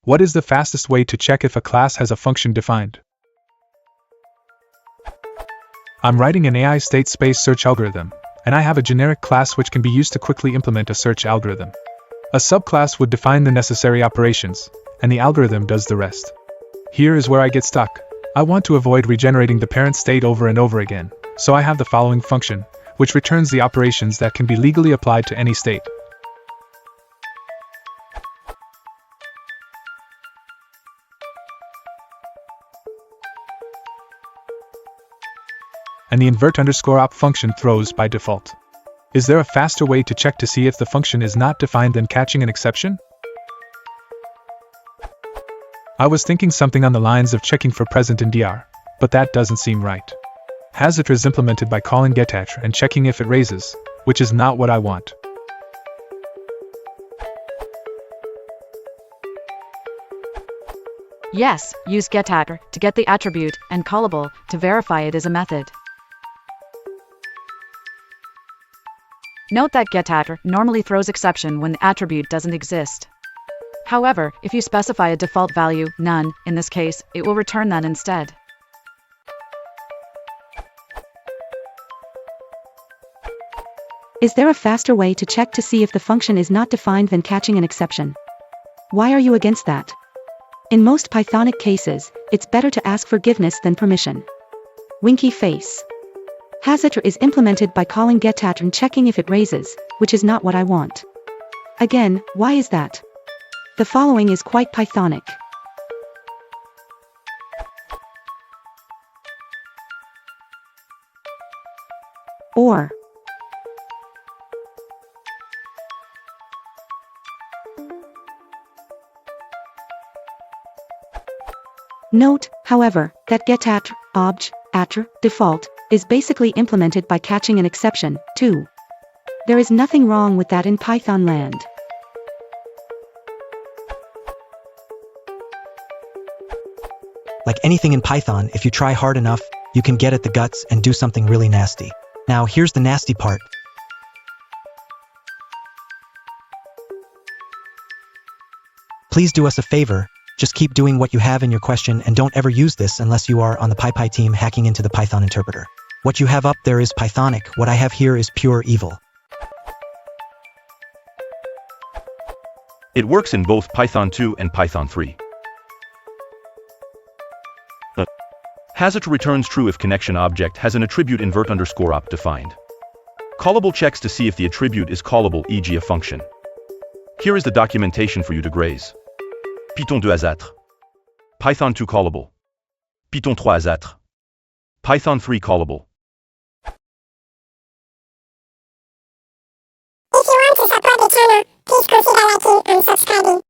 What is the fastest way to check if a class has a function defined? I'm writing an AI state space search algorithm, and I have a generic class which can be used to quickly implement a search algorithm. A subclass would define the necessary operations, and the algorithm does the rest. Here is where I get stuck. I want to avoid regenerating the parent state over and over again, so I have the following function, which returns the operations that can be legally applied to any state. And the invert_op function throws by default. Is there a faster way to check to see if the function is not defined than catching an exception? I was thinking something on the lines of checking for present in DR, but that doesn't seem right. Hasitr is implemented by calling getAttr and checking if it raises, which is not what I want. Yes, use getAttr to get the attribute, and callable to verify it is a method. Note that getAttr normally throws exception when the attribute doesn't exist. However, if you specify a default value, none, in this case, it will return that instead. Is there a faster way to check to see if the function is not defined than catching an exception? Why are you against that? In most Pythonic cases, it's better to ask forgiveness than permission. Winky face. Hasitr is implemented by calling getAttr and checking if it raises, which is not what I want. Again, why is that? The following is quite Pythonic. Or. Note, however, that getAttr, attr, default, is basically implemented by catching an exception, too. There is nothing wrong with that in Python land. Like anything in Python, if you try hard enough, you can get at the guts and do something really nasty. Now here's the nasty part. Please do us a favor, just keep doing what you have in your question and don't ever use this unless you are on the PyPy team hacking into the Python interpreter. What you have up there is Pythonic, what I have here is pure evil. It works in both Python 2 and Python 3. Hasitr returns true if connection object has an attribute invert_op defined. Callable checks to see if the attribute is callable, e.g. a function. Here is the documentation for you to graze. Python 2 Hasitr. Python 2 callable. Python 3 Hasitr. Python 3 callable. If you want to support the channel, please consider liking and subscribing.